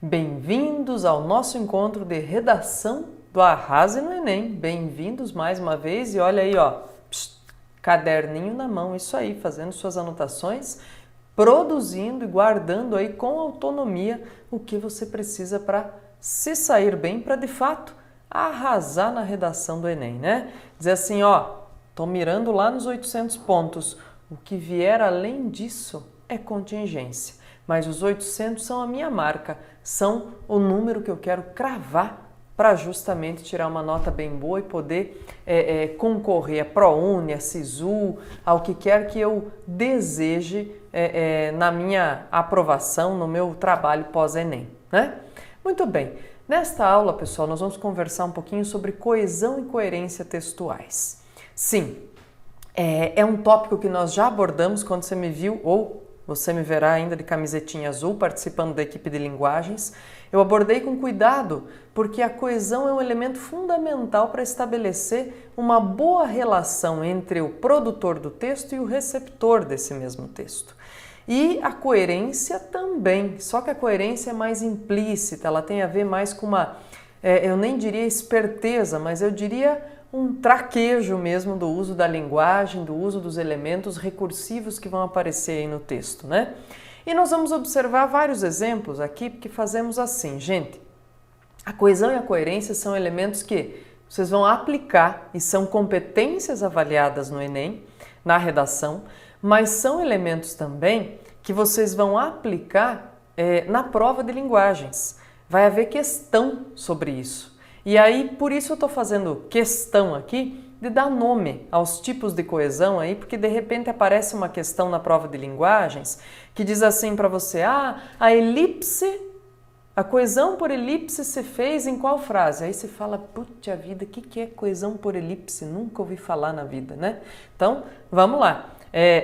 Bem-vindos ao nosso encontro de redação do Arrase no Enem. Bem-vindos mais uma vez e olha aí, ó, caderninho na mão, isso aí, fazendo suas anotações, produzindo e guardando aí com autonomia o que você precisa para se sair bem, para de fato arrasar na redação do Enem, né? Dizer assim, ó, tô mirando lá nos 800 pontos, o que vier além disso é contingência. Mas os 800 são a minha marca, são o número que eu quero cravar para justamente tirar uma nota bem boa e poder concorrer a ProUni, a SISU, ao que quer que eu deseje na minha aprovação, no meu trabalho pós-Enem, né? Muito bem, nesta aula, pessoal, nós vamos conversar um pouquinho sobre coesão e coerência textuais. Sim, é um tópico que nós já abordamos quando você me viu ou você me verá ainda de camisetinha azul participando da equipe de linguagens. Eu abordei com cuidado porque a coesão é um elemento fundamental para estabelecer uma boa relação entre o produtor do texto e o receptor desse mesmo texto. E a coerência também, só que a coerência é mais implícita, ela tem a ver mais com uma, eu nem diria esperteza, mas eu diria um traquejo mesmo do uso da linguagem, do uso dos elementos recursivos que vão aparecer aí no texto, né? E nós vamos observar vários exemplos aqui, porque fazemos assim, gente. A coesão e a coerência são elementos que vocês vão aplicar e são competências avaliadas no Enem, na redação, mas são elementos também que vocês vão aplicar na prova de linguagens. Vai haver questão sobre isso. E aí, por isso eu estou fazendo questão aqui de dar nome aos tipos de coesão aí, porque de repente aparece uma questão na prova de linguagens que diz assim para você, a elipse, a coesão por elipse se fez em qual frase? Aí você fala, puta vida, o que é coesão por elipse? Nunca ouvi falar na vida, né? Então, vamos lá.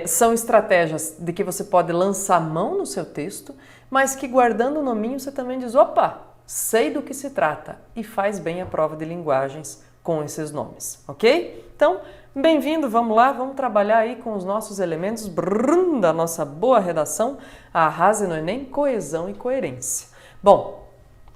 São estratégias de que você pode lançar mão no seu texto, mas que guardando o nominho você também diz, opa, sei do que se trata e faz bem a prova de linguagens com esses nomes, ok? Então, bem-vindo, vamos lá, vamos trabalhar aí com os nossos elementos da nossa boa redação, Arrase no Enem, coesão e coerência. Bom,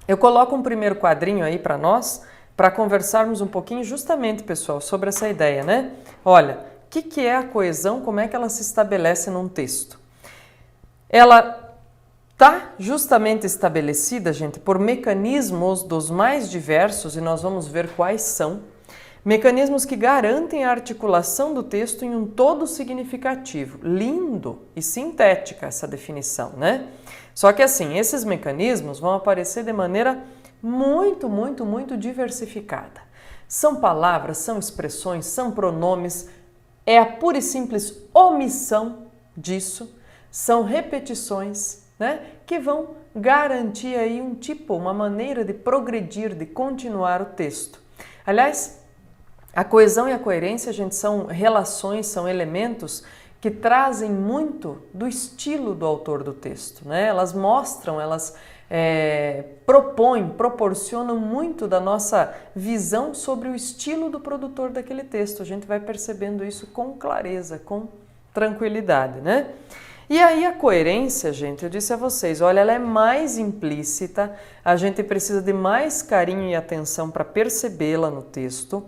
eu coloco um primeiro quadrinho aí para nós, para conversarmos um pouquinho justamente, pessoal, sobre essa ideia, né? Olha, o que é a coesão, como é que ela se estabelece num texto? Ela está justamente estabelecida, gente, por mecanismos dos mais diversos, e nós vamos ver quais são, mecanismos que garantem a articulação do texto em um todo significativo. Lindo e sintética essa definição, né? Só que assim, esses mecanismos vão aparecer de maneira muito diversificada. São palavras, são expressões, são pronomes, é a pura e simples omissão disso, são repetições, né, que vão garantir aí um tipo, uma maneira de progredir, de continuar o texto. Aliás, a coesão e a coerência, gente, são relações, são elementos que trazem muito do estilo do autor do texto, né? Elas mostram, elas proporcionam muito da nossa visão sobre o estilo do produtor daquele texto. A gente vai percebendo isso com clareza, com tranquilidade, né? E aí a coerência, gente, eu disse a vocês, olha, ela é mais implícita, a gente precisa de mais carinho e atenção para percebê-la no texto.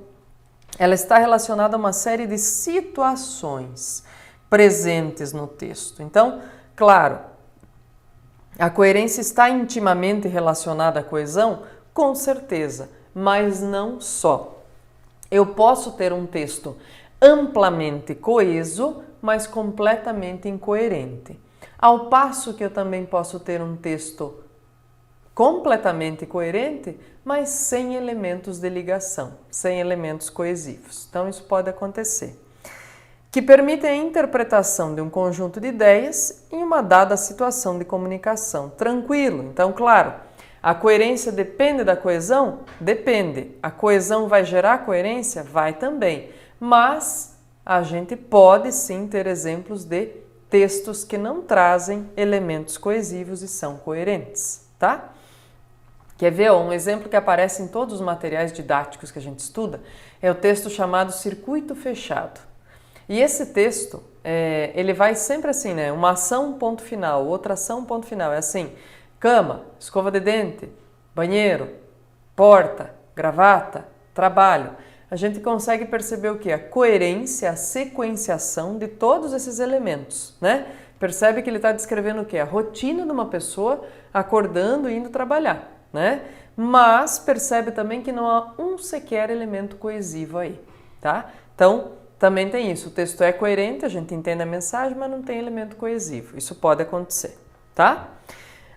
Ela está relacionada a uma série de situações presentes no texto. Então, claro, a coerência está intimamente relacionada à coesão? Com certeza, mas não só. Eu posso ter um texto amplamente coeso, mas completamente incoerente. Ao passo que eu também posso ter um texto completamente coerente, mas sem elementos de ligação, sem elementos coesivos. Então isso pode acontecer. Que permite a interpretação de um conjunto de ideias em uma dada situação de comunicação. Tranquilo. Então, claro, a coerência depende da coesão? Depende. A coesão vai gerar coerência? Vai também. Mas a gente pode sim ter exemplos de textos que não trazem elementos coesivos e são coerentes, tá? Quer ver? Um exemplo que aparece em todos os materiais didáticos que a gente estuda é o texto chamado Circuito Fechado. E esse texto, ele vai sempre assim, né? Uma ação, ponto final, outra ação, ponto final. É assim, cama, escova de dente, banheiro, porta, gravata, trabalho. A gente consegue perceber o que? A coerência, a sequenciação de todos esses elementos, né? Percebe que ele está descrevendo o que? A rotina de uma pessoa acordando e indo trabalhar, né? Mas percebe também que não há um sequer elemento coesivo aí, tá? Então, também tem isso. O texto é coerente, a gente entende a mensagem, mas não tem elemento coesivo. Isso pode acontecer, tá?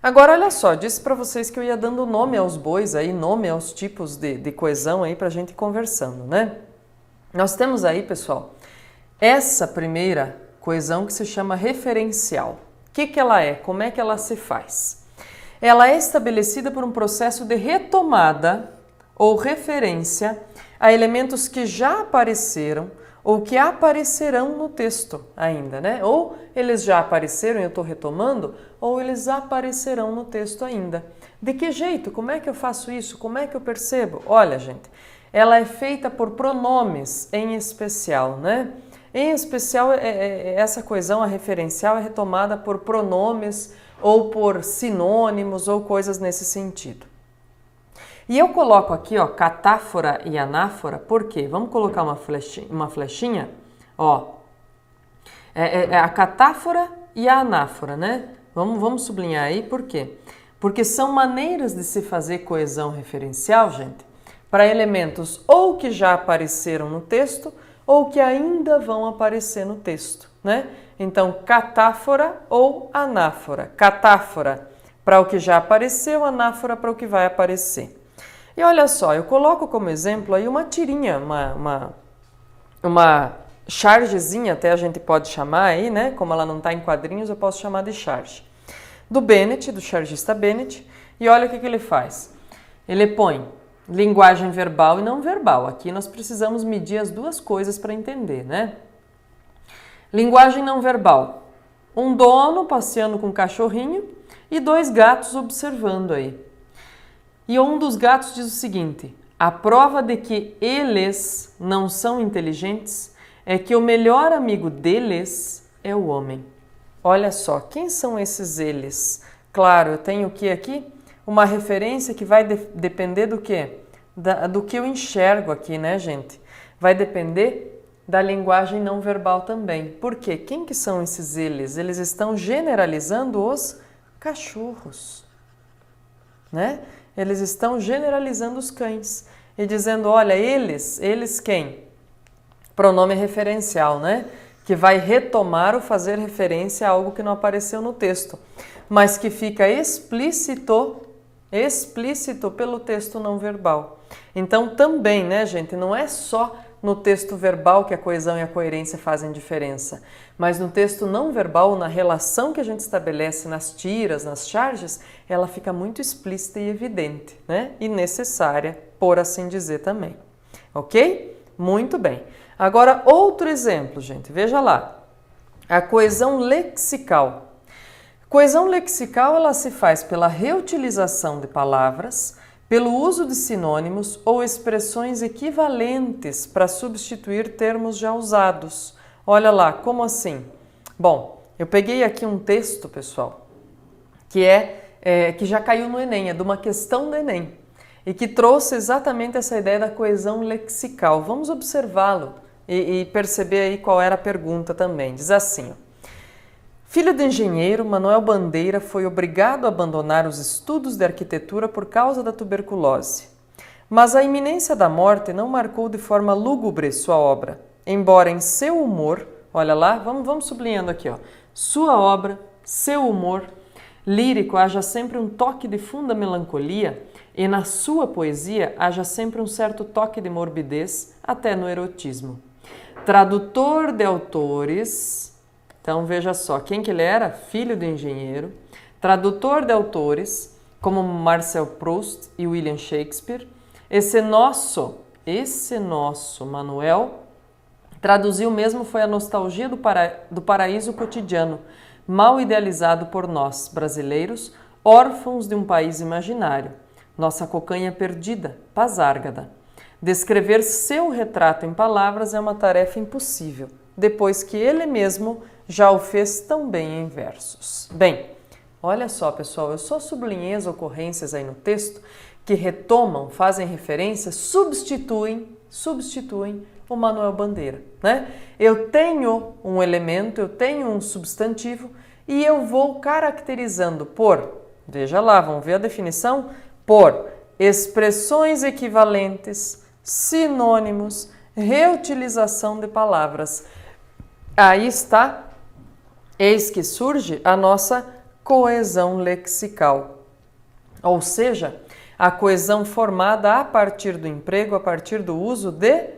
Agora, olha só, disse para vocês que eu ia dando nome aos bois aí, nome aos tipos de coesão aí pra gente ir conversando, né? Nós temos aí, pessoal, essa primeira coesão que se chama referencial. O que ela é? Como é que ela se faz? Ela é estabelecida por um processo de retomada ou referência a elementos que já apareceram ou que aparecerão no texto ainda, né? Ou eles já apareceram e eu estou retomando, ou eles aparecerão no texto ainda. De que jeito? Como é que eu faço isso? Como é que eu percebo? Olha, gente, ela é feita por pronomes em especial, né? Em especial, essa coesão, a referencial, é retomada por pronomes ou por sinônimos ou coisas nesse sentido. E eu coloco aqui, ó, catáfora e anáfora, por quê? Vamos colocar uma flechinha, ó. A catáfora e a anáfora, né? Vamos sublinhar aí, por quê? Porque são maneiras de se fazer coesão referencial, gente, para elementos ou que já apareceram no texto ou que ainda vão aparecer no texto, né? Então, catáfora ou anáfora. Catáfora para o que já apareceu, anáfora para o que vai aparecer. E olha só, eu coloco como exemplo aí uma tirinha, uma chargezinha, até a gente pode chamar aí, né? Como ela não está em quadrinhos, eu posso chamar de charge. Do Bennett, do chargista Bennett, e olha o que ele faz. Ele põe linguagem verbal e não verbal. Aqui nós precisamos medir as duas coisas para entender, né? Linguagem não verbal. Um dono passeando com um cachorrinho e dois gatos observando aí. E um dos gatos diz o seguinte: a prova de que eles não são inteligentes é que o melhor amigo deles é o homem. Olha só, quem são esses eles? Claro, eu tenho o que aqui? Uma referência que vai depender do quê? Do que eu enxergo aqui, né, gente? Vai depender da linguagem não verbal também. Por quê? Quem que são esses eles? Eles estão generalizando os cachorros, né? Eles estão generalizando os cães e dizendo, olha, eles quem? Pronome referencial, né? Que vai retomar ou fazer referência a algo que não apareceu no texto, mas que fica explícito pelo texto não verbal. Então também, né, gente, não é só no texto verbal que a coesão e a coerência fazem diferença, mas no texto não verbal, na relação que a gente estabelece nas tiras, nas charges, ela fica muito explícita e evidente, né? E necessária, por assim dizer também. Ok? Muito bem. Agora, outro exemplo, gente. Veja lá. A coesão lexical. Coesão lexical, ela se faz pela reutilização de palavras, pelo uso de sinônimos ou expressões equivalentes para substituir termos já usados. Olha lá, como assim? Bom, eu peguei aqui um texto, pessoal, que já caiu no Enem, é de uma questão do Enem, e que trouxe exatamente essa ideia da coesão lexical. Vamos observá-lo e perceber aí qual era a pergunta também. Diz assim, ó. Filho de engenheiro, Manuel Bandeira foi obrigado a abandonar os estudos de arquitetura por causa da tuberculose. Mas a iminência da morte não marcou de forma lúgubre sua obra, embora em seu humor, olha lá, vamos sublinhando aqui, ó, sua obra, seu humor lírico haja sempre um toque de funda melancolia e na sua poesia haja sempre um certo toque de morbidez, até no erotismo. Tradutor de autores... Então, veja só, quem que ele era? Filho de engenheiro, tradutor de autores, como Marcel Proust e William Shakespeare. Esse nosso Manuel, traduziu mesmo foi a nostalgia do paraíso cotidiano, mal idealizado por nós, brasileiros, órfãos de um país imaginário. Nossa cocanha perdida, pazárgada. Descrever seu retrato em palavras é uma tarefa impossível, depois que ele mesmo já o fez tão bem em versos. Bem, Olha só, pessoal, eu só sublinhei as ocorrências aí no texto que retomam, fazem referência, substituem o Manuel Bandeira, né? Eu tenho um elemento, eu tenho um substantivo e eu vou caracterizando por, veja lá, vamos ver a definição, por expressões equivalentes, sinônimos, reutilização de palavras. Aí está, eis que surge a nossa coesão lexical, ou seja, a coesão formada a partir do emprego, a partir do uso de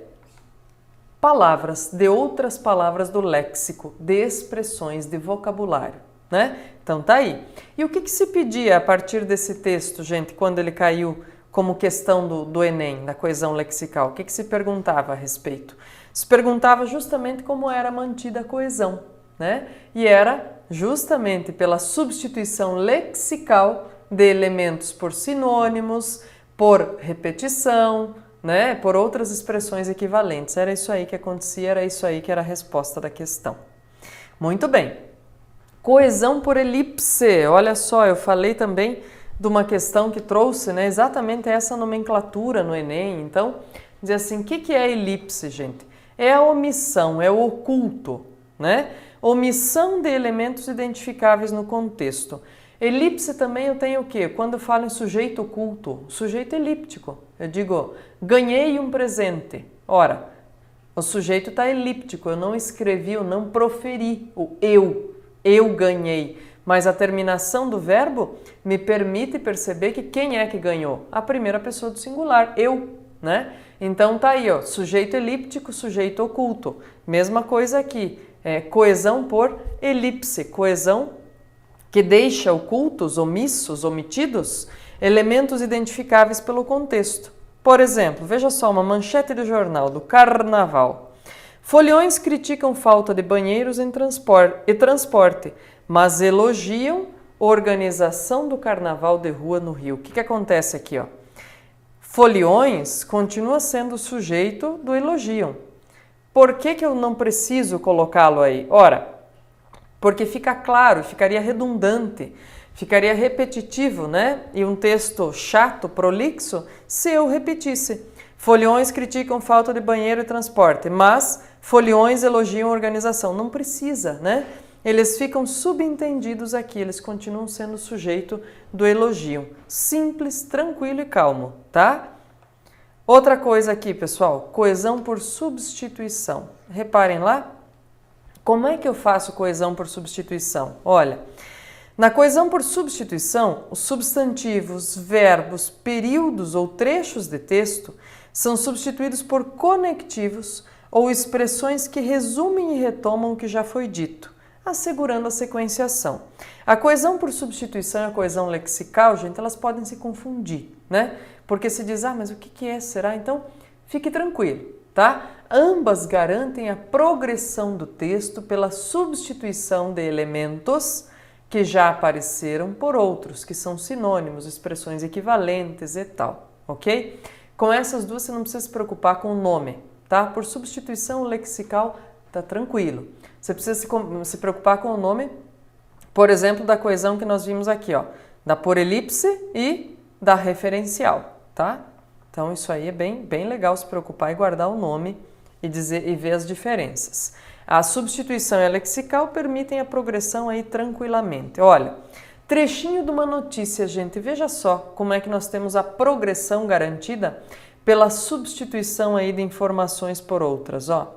palavras, de outras palavras do léxico, de expressões, de vocabulário, né? Então tá aí. E o que se pedia a partir desse texto, gente, quando ele caiu como questão do Enem, da coesão lexical? O que se perguntava a respeito? Se perguntava justamente como era mantida a coesão, né? E era justamente pela substituição lexical de elementos por sinônimos, por repetição, né? Por outras expressões equivalentes. Era isso aí que acontecia, era isso aí que era a resposta da questão. Muito bem. Coesão por elipse. Olha só, eu falei também de uma questão que trouxe, né, exatamente essa nomenclatura no Enem. Então, diz assim, o que é elipse, gente? É a omissão, é o oculto, né? Omissão de elementos identificáveis no contexto. Elipse também eu tenho o quê? Quando eu falo em sujeito oculto, sujeito elíptico. Eu digo, ganhei um presente. Ora, o sujeito está elíptico, eu não escrevi, eu não proferi o eu ganhei. Mas a terminação do verbo me permite perceber que quem é que ganhou? A primeira pessoa do singular, eu, né? Então tá aí, ó, sujeito elíptico, sujeito oculto. Mesma coisa aqui, coesão por elipse, coesão que deixa ocultos, omissos, omitidos, elementos identificáveis pelo contexto. Por exemplo, veja só uma manchete do jornal do Carnaval. Foliões criticam falta de banheiros e transporte, mas elogiam organização do Carnaval de rua no Rio. O que acontece aqui, ó? Foliões continua sendo sujeito do elogiam. Por que eu não preciso colocá-lo aí? Ora, porque fica claro, ficaria redundante, ficaria repetitivo, né? E um texto chato, prolixo, se eu repetisse. Foliões criticam falta de banheiro e transporte, mas foliões elogiam organização. Não precisa, né? Eles ficam subentendidos aqui, eles continuam sendo sujeito do elogio. Simples, tranquilo e calmo, tá? Outra coisa aqui, pessoal, coesão por substituição. Reparem lá, como é que eu faço coesão por substituição? Olha, na coesão por substituição, os substantivos, verbos, períodos ou trechos de texto são substituídos por conectivos ou expressões que resumem e retomam o que já foi dito, assegurando a sequenciação. A coesão por substituição e a coesão lexical, gente, elas podem se confundir, né? Porque se diz, mas o que é, será? Então, fique tranquilo, tá? Ambas garantem a progressão do texto pela substituição de elementos que já apareceram por outros, que são sinônimos, expressões equivalentes e tal, ok? Com essas duas você não precisa se preocupar com o nome, tá? Por substituição lexical, tá tranquilo. Você precisa se preocupar com o nome, por exemplo, da coesão que nós vimos aqui, ó, da por elipse e da referencial, tá? Então isso aí é bem legal se preocupar e guardar o nome e ver as diferenças. A substituição e a lexical permitem a progressão aí tranquilamente. Olha, trechinho de uma notícia, gente, veja só como é que nós temos a progressão garantida pela substituição aí de informações por outras, ó.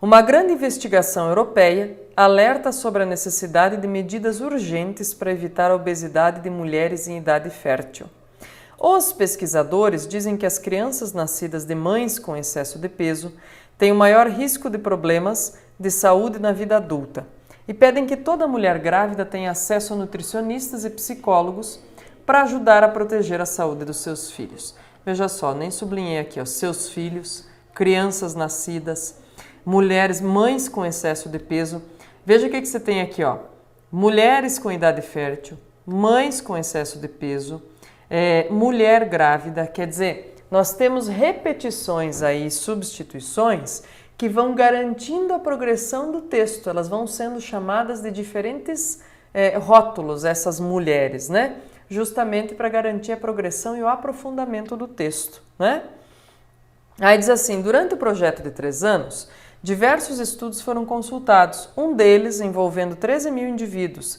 Uma grande investigação europeia alerta sobre a necessidade de medidas urgentes para evitar a obesidade de mulheres em idade fértil. Os pesquisadores dizem que as crianças nascidas de mães com excesso de peso têm o maior risco de problemas de saúde na vida adulta e pedem que toda mulher grávida tenha acesso a nutricionistas e psicólogos para ajudar a proteger a saúde dos seus filhos. Veja só, nem sublinhei aqui, ó, seus filhos, crianças nascidas, mulheres, mães com excesso de peso. Veja o que você tem aqui, ó. Mulheres com idade fértil, mães com excesso de peso, mulher grávida, quer dizer, nós temos repetições aí, substituições, que vão garantindo a progressão do texto, elas vão sendo chamadas de diferentes rótulos essas mulheres, né? Justamente para garantir a progressão e o aprofundamento do texto, né? Aí diz assim, durante o projeto de 3 anos, diversos estudos foram consultados, um deles, envolvendo 13 mil indivíduos,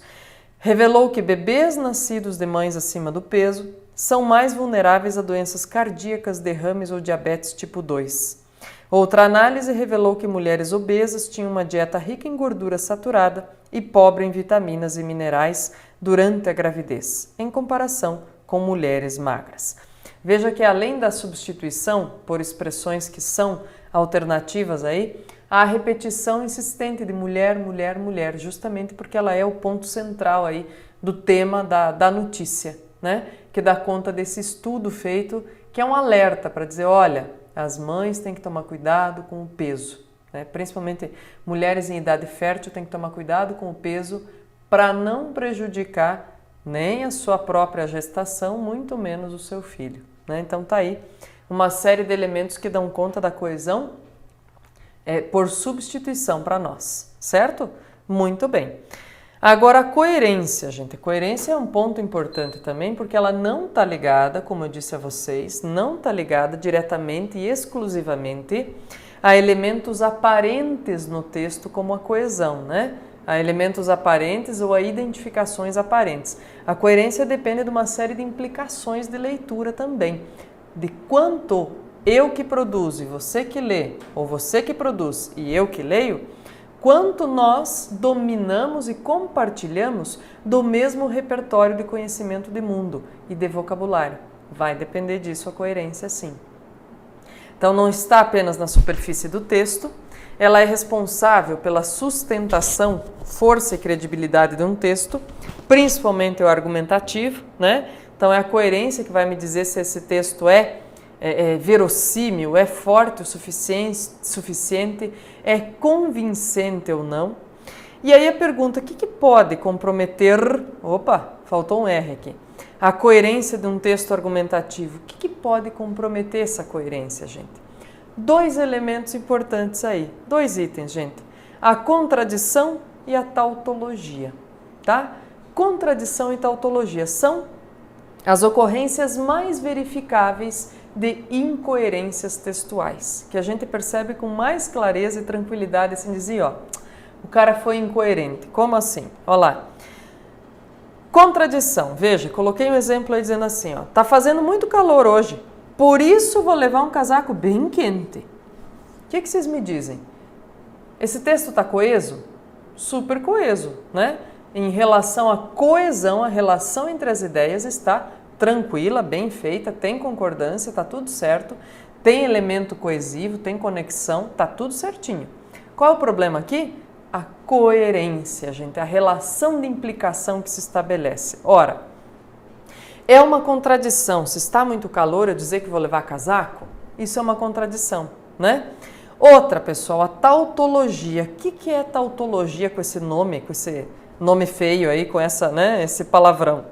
revelou que bebês nascidos de mães acima do peso são mais vulneráveis a doenças cardíacas, derrames ou diabetes tipo 2. Outra análise revelou que mulheres obesas tinham uma dieta rica em gordura saturada e pobre em vitaminas e minerais durante a gravidez, em comparação com mulheres magras. Veja que além da substituição por expressões que são alternativas aí, há a repetição insistente de mulher, mulher, mulher, justamente porque ela é o ponto central aí do tema da notícia, né? Que dá conta desse estudo feito, que é um alerta para dizer, olha, as mães têm que tomar cuidado com o peso, né? Principalmente mulheres em idade fértil têm que tomar cuidado com o peso para não prejudicar nem a sua própria gestação, muito menos o seu filho, né? Então tá aí uma série de elementos que dão conta da coesão por substituição para nós, certo? Muito bem. Agora a coerência, gente. A coerência é um ponto importante também, porque ela não está ligada, como eu disse a vocês, não está ligada diretamente e exclusivamente a elementos aparentes no texto, como a coesão, né? A elementos aparentes ou a identificações aparentes. A coerência depende de uma série de implicações de leitura também, de quanto eu que produzo e você que lê, ou você que produz e eu que leio, quanto nós dominamos e compartilhamos do mesmo repertório de conhecimento de mundo e de vocabulário. Vai depender disso a coerência, sim. Então não está apenas na superfície do texto, ela é responsável pela sustentação, força e credibilidade de um texto, principalmente o argumentativo, né? Então é a coerência que vai me dizer se esse texto é verossímil, é forte o suficiente, é convincente ou não. E aí a pergunta, o que pode comprometer, opa, faltou um R aqui, a coerência de um texto argumentativo? O que pode comprometer essa coerência, gente? 2 elementos importantes aí, 2 itens, gente. A contradição e a tautologia, tá? Contradição e tautologia são as ocorrências mais verificáveis de incoerências textuais, que a gente percebe com mais clareza e tranquilidade, assim dizer, ó, o cara foi incoerente. Como assim? Olha lá. Contradição. Veja, coloquei um exemplo aí dizendo assim, ó, tá fazendo muito calor hoje, por isso vou levar um casaco bem quente. O que vocês me dizem? Esse texto tá coeso? Super coeso, né? Em relação à coesão, a relação entre as ideias está tranquila, bem feita, tem concordância, está tudo certo, tem elemento coesivo, tem conexão, está tudo certinho. Qual é o problema aqui? A coerência, gente, a relação de implicação que se estabelece. Ora, é uma contradição, se está muito calor eu dizer que vou levar casaco? Isso é uma contradição, né? Outra, pessoal, a tautologia. O que é tautologia com esse nome feio aí, com esse palavrão?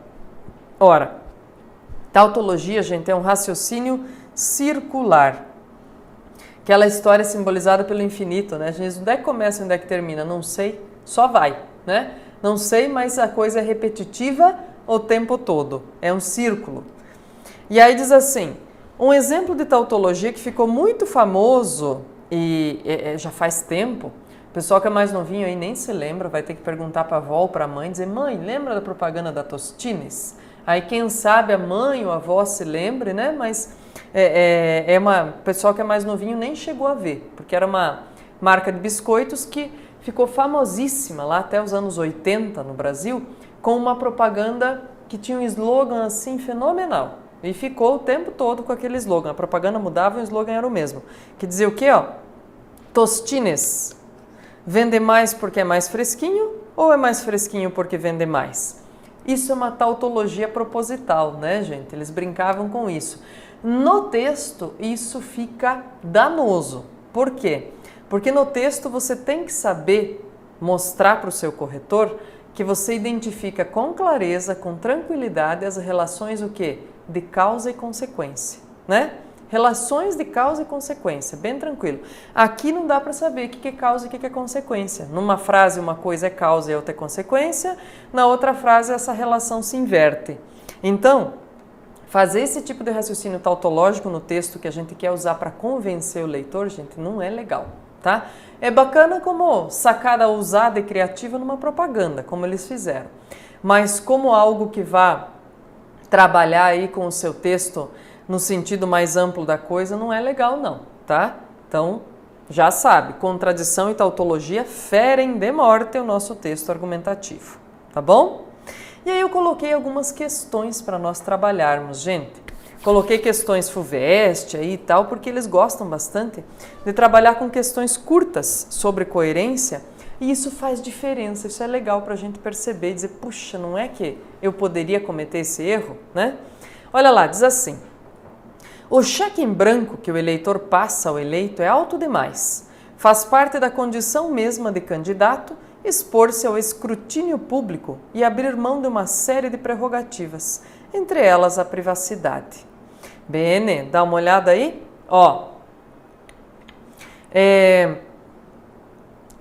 Ora, tautologia, gente, é um raciocínio circular. Aquela história simbolizada pelo infinito, né? A gente, onde é que começa e onde é que termina? Não sei, só vai, né? Não sei, mas a coisa é repetitiva o tempo todo. É um círculo. E aí diz assim, um exemplo de tautologia que ficou muito famoso e já faz tempo, o pessoal que é mais novinho aí nem se lembra, vai ter que perguntar para a avó ou para a mãe, dizer, mãe, lembra da propaganda da Tostines? Aí quem sabe a mãe ou a avó se lembre, né? Mas o pessoal que é mais novinho nem chegou a ver, porque era uma marca de biscoitos que ficou famosíssima lá até os anos 80 no Brasil, com uma propaganda que tinha um slogan assim fenomenal. E ficou o tempo todo com aquele slogan. A propaganda mudava e o slogan era o mesmo. Que dizia o quê? Ó, Tostines, vende mais porque é mais fresquinho ou é mais fresquinho porque vende mais? Isso é uma tautologia proposital, né, gente? Eles brincavam com isso. No texto, isso fica danoso. Por quê? Porque no texto você tem que saber mostrar para o seu corretor que você identifica com clareza, com tranquilidade, as relações o quê? De causa e consequência, né? Relações de causa e consequência, bem tranquilo. Aqui não dá para saber o que é causa e o que é consequência. Numa frase uma coisa é causa e outra é consequência, na outra frase essa relação se inverte. Então, fazer esse tipo de raciocínio tautológico no texto que a gente quer usar para convencer o leitor, gente, não é legal, tá? É bacana como sacada ousada e criativa numa propaganda, como eles fizeram. Mas como algo que vá trabalhar aí com o seu texto no sentido mais amplo da coisa, não é legal não, tá? Então, já sabe, contradição e tautologia ferem de morte o nosso texto argumentativo, tá bom? E aí eu coloquei algumas questões para nós trabalharmos, gente. Coloquei questões FUVEST aí e tal, porque eles gostam bastante de trabalhar com questões curtas sobre coerência, e isso faz diferença, isso é legal para a gente perceber e dizer, puxa, não é que eu poderia cometer esse erro, né? Olha lá, diz assim: o cheque em branco que o eleitor passa ao eleito é alto demais. Faz parte da condição mesma de candidato expor-se ao escrutínio público e abrir mão de uma série de prerrogativas, entre elas a privacidade. Bene, dá uma olhada aí. Ó,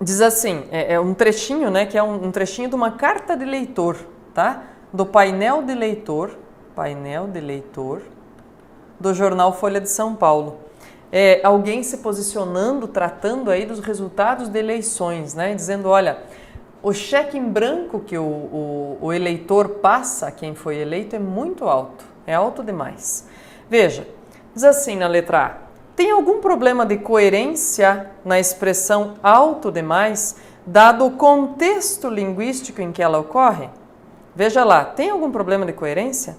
diz assim, é um trechinho, né, que é um trechinho de uma carta de leitor, tá? Do painel de leitor do jornal Folha de São Paulo. Alguém se posicionando, tratando aí dos resultados de eleições, né? Dizendo, olha, o cheque em branco que o eleitor passa a quem foi eleito é muito alto, é alto demais. Veja, diz assim na letra A: tem algum problema de coerência na expressão alto demais, dado o contexto linguístico em que ela ocorre? Veja lá, tem algum problema de coerência?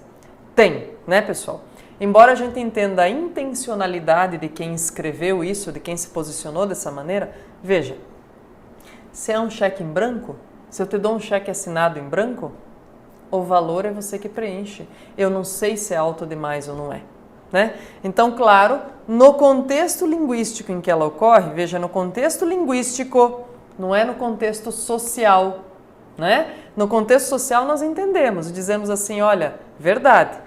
Tem, né, pessoal? Embora a gente entenda a intencionalidade de quem escreveu isso, de quem se posicionou dessa maneira, veja, se é um cheque em branco, se eu te dou um cheque assinado em branco, o valor é você que preenche. Eu não sei se é alto demais ou não é, né? Então, claro, no contexto linguístico em que ela ocorre, veja, no contexto linguístico, não é no contexto social, né? No contexto social nós entendemos, dizemos assim, olha, verdade,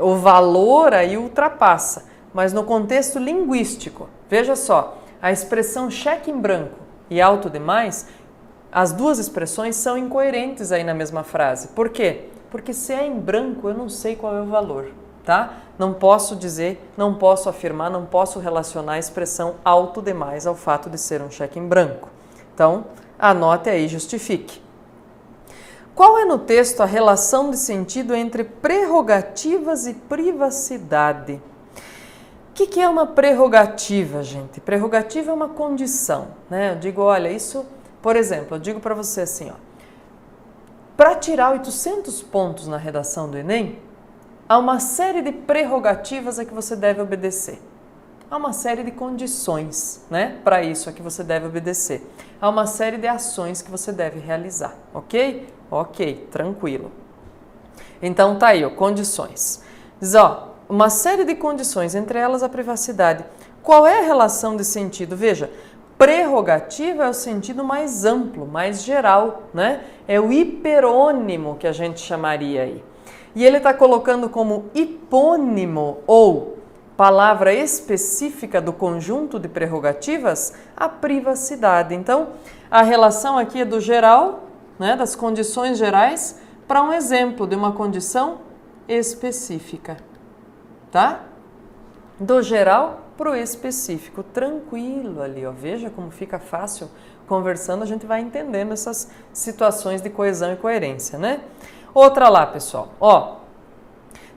o valor aí ultrapassa, mas no contexto linguístico, veja só, a expressão cheque em branco e alto demais, as duas expressões são incoerentes aí na mesma frase. Por quê? Porque se é em branco, eu não sei qual é o valor, tá? Não posso dizer, não posso afirmar, não posso relacionar a expressão alto demais ao fato de ser um cheque em branco. Então, anote aí, justifique. Qual é no texto a relação de sentido entre prerrogativas e privacidade? O que é uma prerrogativa, gente? Prerrogativa é uma condição, né? Eu digo, olha, isso, por exemplo, eu digo para você assim, ó, para tirar 800 pontos na redação do Enem, há uma série de prerrogativas a que você deve obedecer. Há uma série de condições, né, para isso a que você deve obedecer. Há uma série de ações que você deve realizar, ok? Ok, tranquilo. Então tá aí, ó, condições. Diz, ó, uma série de condições, entre elas a privacidade. Qual é a relação de sentido? Veja, prerrogativa é o sentido mais amplo, mais geral, né? É o hiperônimo que a gente chamaria aí. E ele está colocando como hipônimo ou palavra específica do conjunto de prerrogativas a privacidade. Então, a relação aqui é do geral, né, das condições gerais, para um exemplo de uma condição específica, tá? Do geral para o específico, tranquilo ali, ó. Veja como fica fácil conversando, a gente vai entendendo essas situações de coesão e coerência, né? Outra lá, pessoal, ó,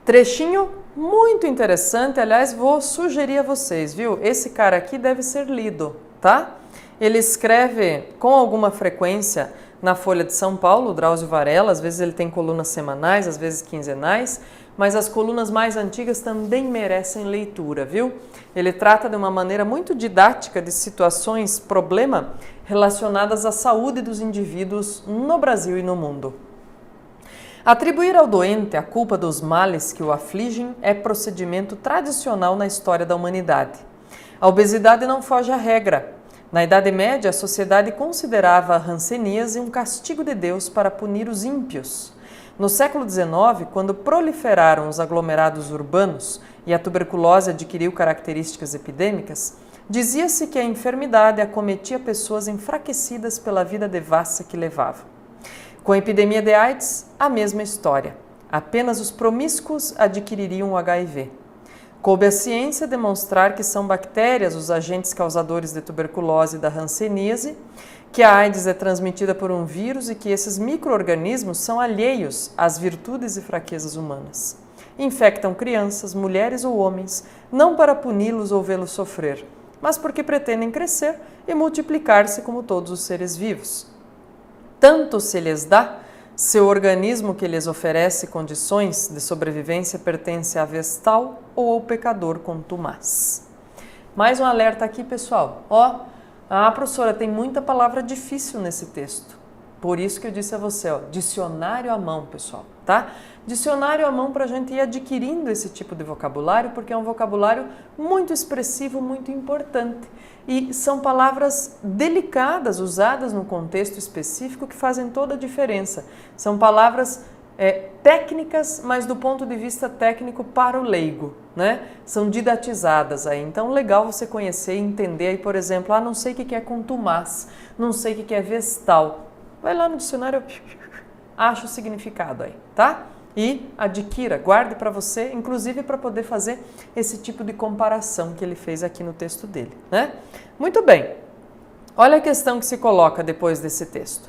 trechinho muito interessante, aliás, vou sugerir a vocês, viu? Esse cara aqui deve ser lido, tá? Ele escreve com alguma frequência na Folha de São Paulo, o Drauzio Varela, às vezes ele tem colunas semanais, às vezes quinzenais, mas as colunas mais antigas também merecem leitura, viu? Ele trata de uma maneira muito didática de situações, problema, relacionadas à saúde dos indivíduos no Brasil e no mundo. Atribuir ao doente a culpa dos males que o afligem é procedimento tradicional na história da humanidade. A obesidade não foge à regra. Na Idade Média, a sociedade considerava a hanseníase um castigo de Deus para punir os ímpios. No século XIX, quando proliferaram os aglomerados urbanos e a tuberculose adquiriu características epidêmicas, dizia-se que a enfermidade acometia pessoas enfraquecidas pela vida devassa que levavam. Com a epidemia de AIDS, a mesma história. Apenas os promíscuos adquiririam o HIV. Coube à ciência demonstrar que são bactérias os agentes causadores de tuberculose e da hanseníase, que a AIDS é transmitida por um vírus e que esses micro-organismos são alheios às virtudes e fraquezas humanas. Infectam crianças, mulheres ou homens, não para puni-los ou vê-los sofrer, mas porque pretendem crescer e multiplicar-se como todos os seres vivos. Tanto se lhes dá, se o organismo que lhes oferece condições de sobrevivência pertence à vestal ou ao pecador contumaz. Mais um alerta aqui, pessoal. Professora, tem muita palavra difícil nesse texto. Por isso que eu disse a você, dicionário à mão, pessoal, tá? Dicionário à mão para a gente ir adquirindo esse tipo de vocabulário, porque é um vocabulário muito expressivo, muito importante. E são palavras delicadas, usadas no contexto específico, que fazem toda a diferença. São palavras técnicas, mas do ponto de vista técnico para o leigo, né? São didatizadas aí. Então, legal você conhecer e entender aí, por exemplo, não sei o que é contumaz, não sei o que é vestal. Vai lá no dicionário, acha o significado aí, tá? E adquira, guarde para você, inclusive para poder fazer esse tipo de comparação que ele fez aqui no texto dele, né? Muito bem. Olha a questão que se coloca depois desse texto.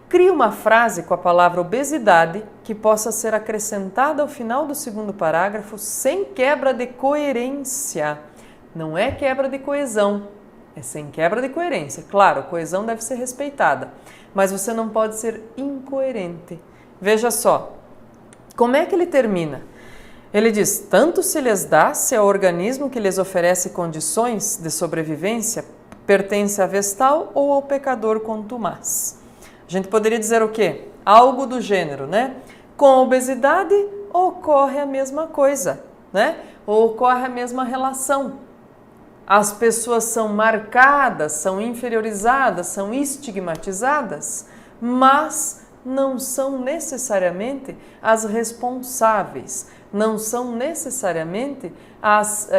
Crie uma frase com a palavra obesidade que possa ser acrescentada ao final do segundo parágrafo sem quebra de coerência. Não é quebra de coesão, é sem quebra de coerência. Claro, a coesão deve ser respeitada, mas você não pode ser incoerente. Veja só, como é que ele termina? Ele diz, tanto se lhes dá, se é o organismo que lhes oferece condições de sobrevivência pertence à vestal ou ao pecador contumaz. A gente poderia dizer o quê? Algo do gênero, né? Com a obesidade ocorre a mesma coisa, né? Ou ocorre a mesma relação. As pessoas são marcadas, são inferiorizadas, são estigmatizadas, mas não são necessariamente as responsáveis, não são necessariamente as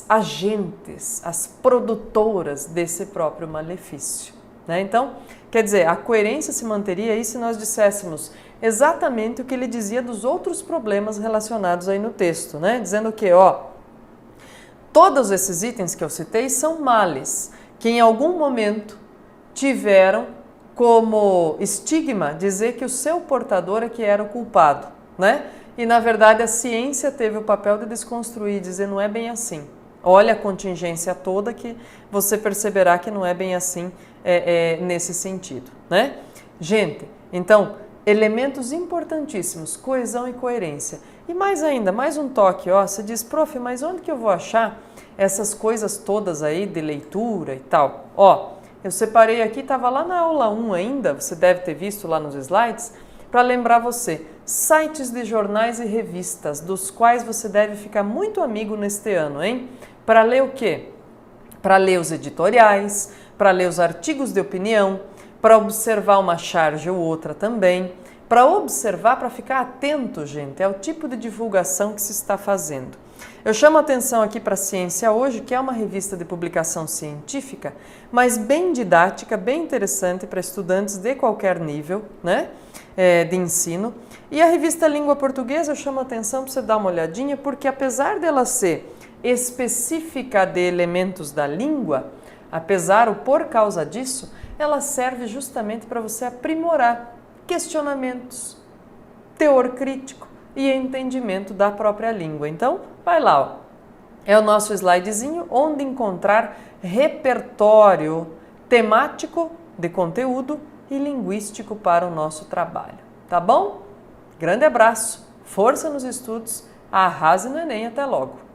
agentes, as produtoras desse próprio malefício. Né? Então, quer dizer, a coerência se manteria aí se nós disséssemos exatamente o que ele dizia dos outros problemas relacionados aí no texto, né? Dizendo que, todos esses itens que eu citei são males que em algum momento tiveram como estigma dizer que o seu portador é que era o culpado, né? E na verdade a ciência teve o papel de desconstruir, dizer não é bem assim. Olha a contingência toda que você perceberá que não é bem assim nesse sentido, né? Gente, então, elementos importantíssimos, coesão e coerência. E mais ainda, mais um toque, você diz, prof, mas onde que eu vou achar essas coisas todas aí de leitura e tal? Eu separei aqui, estava lá na aula 1 ainda, você deve ter visto lá nos slides, para lembrar você, sites de jornais e revistas, dos quais você deve ficar muito amigo neste ano, hein? Para ler o quê? Para ler os editoriais, para ler os artigos de opinião, para observar uma charge ou outra também, para observar, para ficar atento, gente, é o tipo de divulgação que se está fazendo. Eu chamo a atenção aqui para a Ciência Hoje, que é uma revista de publicação científica, mas bem didática, bem interessante para estudantes de qualquer nível, né, de ensino. E a revista Língua Portuguesa, eu chamo a atenção para você dar uma olhadinha, porque apesar dela ser específica de elementos da língua, por causa disso, ela serve justamente para você aprimorar questionamentos, teor crítico e entendimento da própria língua. Então, vai lá, é o nosso slidezinho onde encontrar repertório temático de conteúdo e linguístico para o nosso trabalho. Tá bom? Grande abraço, força nos estudos, arrase no Enem, até logo!